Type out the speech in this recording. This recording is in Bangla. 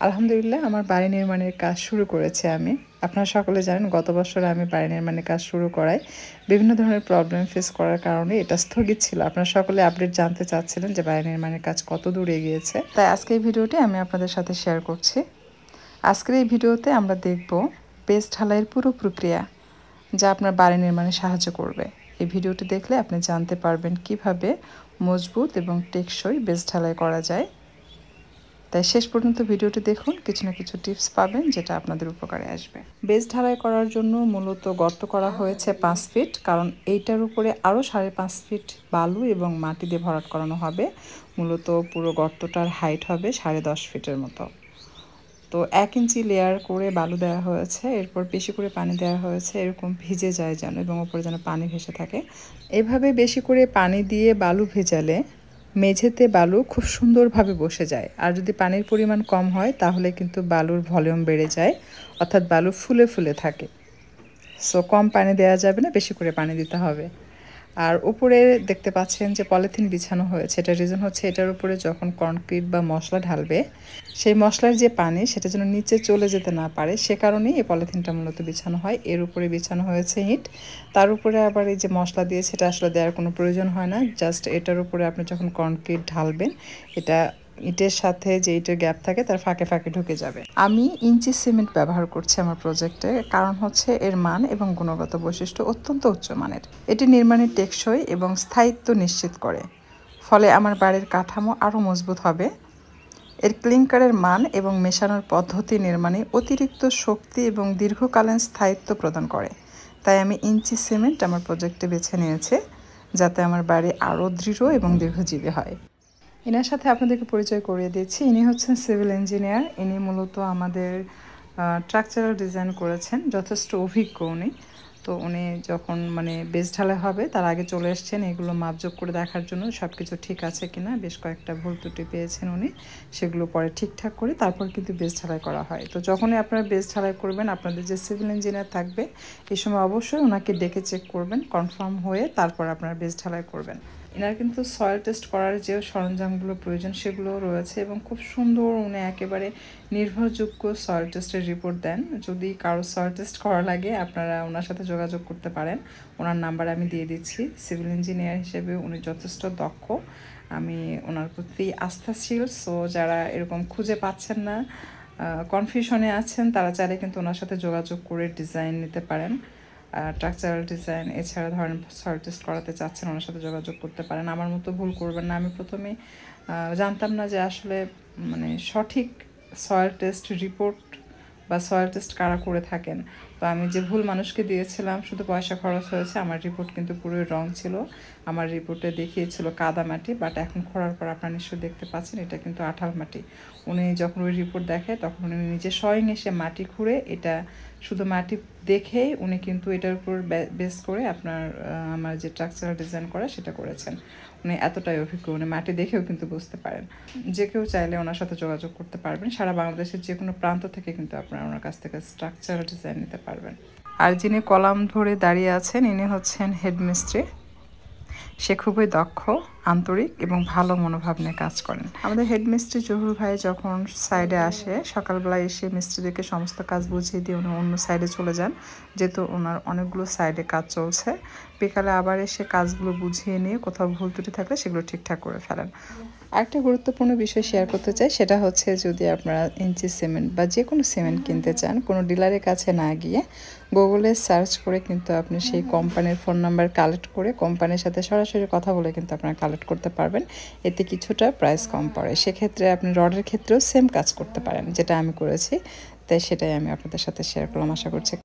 আলহামদুলিল্লাহ আমার বাড়ি নির্মাণের কাজ শুরু করেছি আমি। আপনারা সকলে জানেন গত বছরে আমি বাড়ি নির্মাণের কাজ শুরু করাই বিভিন্ন ধরনের প্রবলেম ফেস করার কারণে এটা স্থগিত ছিল। আপনারা সকলে আপডেট জানতে চাচ্ছিলেন যে বাড়ি নির্মাণের কাজ কত দূর এগিয়েছে। তাই আজকে এই ভিডিওটি আমি আপনাদের সাথে শেয়ার করছি। আজকের এই ভিডিওতে আমরা দেখব বেস ঢালাইয়ের পুরো প্রক্রিয়া, যা আপনার বাড়ি নির্মাণে সাহায্য করবে। এই ভিডিওটি দেখলে আপনি জানতে পারবেন কিভাবে মজবুত এবং টেকসই বেস ঢালাই করা যায়। তাই শেষ পর্যন্ত ভিডিওটি দেখুন, কিছু না কিছু টিপস পাবেন যেটা আপনাদের উপকারে আসবে। বেস ঢালাই করার জন্য মূলত গর্ত করা হয়েছে 5 ফিট, কারণ এইটার উপরে আরও 5.5 ফিট বালু এবং মাটি দিয়ে ভরাট করানো হবে। মূলত পুরো গর্তটার হাইট হবে 10.5 ফিটের মতো। তো 1 ইঞ্চি লেয়ার করে বালু দেওয়া হয়েছে, এরপর বেশি করে পানি দেওয়া হয়েছে, এরকম ভিজে যায় যেন এবং উপরে যেন পানি ভেসে থাকে। এভাবে বেশি করে পানি দিয়ে বালু ভেজালে মেঝেতে বালু খুব সুন্দরভাবে বসে যায়। আর যদি পানির পরিমাণ কম হয় তাহলে কিন্তু বালুর ভলিউম বেড়ে যায়, অর্থাৎ বালু ফুলে ফুলে থাকে। সো কম পানি দেওয়া যাবে না, বেশি করে পানি দিতে হবে। আর উপরে দেখতে পাচ্ছেন যে পলিথিন বিছানো হয়েছে, এটার রিজন হচ্ছে এটার উপরে যখন কনক্রিট বা মশলা ঢালবে সেই মশলার যে পানি সেটা যেন নিচে চলে যেতে না পারে, সে কারণেই এই পলিথিনটা মূলত বিছানো হয়। এর উপরে বিছানো হয়েছে ইট, তার উপরে আবার এই যে মশলা দিয়ে সেটা আসলে দেওয়ার কোনো প্রয়োজন হয় না। জাস্ট এটার উপরে আপনি যখন কনক্রিট ঢালবেন এটা ইটের সাথে যে ইটের গ্যাপ থাকে তার ফাঁকে ফাঁকে ঢুকে যাবে। আমি ইঞ্চি সিমেন্ট ব্যবহার করছি আমার প্রজেক্টে, কারণ হচ্ছে এর মান এবং গুণগত বৈশিষ্ট্য অত্যন্ত উচ্চমানের। এটি নির্মাণের টেকসই এবং স্থায়িত্ব নিশ্চিত করে, ফলে আমার বাড়ির কাঠামো আরও মজবুত হবে। এর ক্লিংকারের মান এবং মেশানোর পদ্ধতি নির্মাণে অতিরিক্ত শক্তি এবং দীর্ঘকালীন স্থায়িত্ব প্রদান করে। তাই আমি ইঞ্চি সিমেন্ট আমার প্রজেক্টে বেছে নিয়েছি, যাতে আমার বাড়ি আরও দৃঢ় এবং দীর্ঘজীবী হয়। এনার সাথে আপনাদেরকে পরিচয় করিয়ে দিচ্ছি। ইনি হচ্ছেন সিভিল ইঞ্জিনিয়ার। ইনি মূলত আমাদের স্ট্রাকচারাল ডিজাইন করেছেন, যথেষ্ট অভিজ্ঞ উনি। তো উনি যখন বেস ঢালাই হবে তার আগে চলে এসছেন এগুলো মাপজোক করে দেখার জন্য সব কিছু ঠিক আছে কিনা। বেশ কয়েকটা ভুল ত্রুটি পেয়েছেন উনি, সেগুলো পরে ঠিকঠাক করে তারপর কিন্তু বেস ঢালাই করা হয়। তো যখনই আপনারা বেস ঢালাই করবেন, আপনাদের যে সিভিল ইঞ্জিনিয়ার থাকবে এই সময় অবশ্যই ওনাকে ডেকে চেক করবেন, কনফার্ম হয়ে তারপর আপনারা বেস ঢালাই করবেন। এনার কিন্তু সয়েল টেস্ট করার যে সরঞ্জামগুলো প্রয়োজন সেগুলোও রয়েছে এবং খুব সুন্দর উনি একেবারে নির্ভরযোগ্য সয়েল টেস্টের রিপোর্ট দেন। যদি কারো সয়েল টেস্ট করা লাগে আপনারা ওনার সাথে যোগাযোগ করতে পারেন, ওনার নাম্বার আমি দিয়ে দিচ্ছি। সিভিল ইঞ্জিনিয়ার হিসেবে উনি যথেষ্ট দক্ষ, আমি ওনার প্রতি আস্থাশীল। সো যারা এরকম খুঁজে পাচ্ছেন না, কনফিউশনে আছেন, তারা চাইলে কিন্তু ওনার সাথে যোগাযোগ করে ডিজাইন নিতে পারেন। স্ট্রাকচারাল ডিজাইন এছাড়া ধরেন সয়েল টেস্ট করাতে চাচ্ছেন, ওনার সাথে যোগাযোগ করতে পারেন। আমার মতো ভুল করবেন না। আমি প্রথমে জানতাম না যে আসলে সঠিক সয়েল টেস্ট রিপোর্ট বা সয়েল টেস্ট কারা করে থাকেন। তো আমি যে ভুল মানুষকে দিয়েছিলাম, শুধু পয়সা খরচ হয়েছে। আমার রিপোর্ট কিন্তু পুরোই রং ছিল, আমার রিপোর্টে দেখিয়েছিল কাদা মাটি, বাট এখন খোঁড়ার পর আপনারা নিশ্চয়ই দেখতে পাচ্ছেন এটা কিন্তু আঠাল মাটি। উনি যখন ওই রিপোর্ট দেখে তখন উনি নিজে স্বয়ং এসে মাটি খুঁড়ে, এটা শুধু মাটি দেখেই উনি কিন্তু এটার উপর বেস করে আমার যে স্ট্রাকচারাল ডিজাইন করা সেটা করেছেন। উনি এতটাই অভিজ্ঞ, উনি মাটি দেখেও কিন্তু বুঝতে পারেন। যে কেউ চাইলে ওনার সাথে যোগাযোগ করতে পারবেন, সারা বাংলাদেশের যে কোনো প্রান্ত থেকে কিন্তু আপনারা ওনার কাছ থেকে স্ট্রাকচারাল ডিজাইন নিতে পারবেন। আর যিনি কলাম ধরে দাঁড়িয়ে আছেন ইনি হচ্ছেন হেডমিস্ত্রি। সে খুবই দক্ষ, আন্তরিক এবং ভালো মনোভাব নিয়ে কাজ করেন। আমাদের হেডমিস্ত্রি জহুর ভাই যখন সাইডে আসে, সকালবেলা এসে মিস্ত্রিদেরকে সমস্ত কাজ বুঝিয়ে দিয়ে উনি অন্য সাইডে চলে যান, যেহেতু ওনার অনেকগুলো সাইডে কাজ চলছে। বিকালে আবার এসে কাজগুলো বুঝিয়ে নিয়ে কোথাও ভুল ত্রুটি থাকলে সেগুলো ঠিকঠাক করে ফেলেন। আরেকটা গুরুত্বপূর্ণ বিষয় শেয়ার করতে চাই, সেটা হচ্ছে যদি আপনারা ইঞ্চি সিমেন্ট বা যে কোনো সিমেন্ট কিনতে চান, কোনো ডিলারের কাছে না গিয়ে গুগলে সার্চ করে কিন্তু আপনি সেই কোম্পানির ফোন নাম্বার কালেক্ট করে কোম্পানির সাথে সরাসরি কথা বলে কিন্তু আপনারা কালেক্ট করতে পারবেন। এতে কিছুটা প্রাইস কম পড়ে। সেক্ষেত্রে আপনি রডের ক্ষেত্রেও সেম কাজ করতে পারেন, যেটা আমি করেছি। তাই সেটাই আমি আপনাদের সাথে শেয়ার করলাম। আশা করছি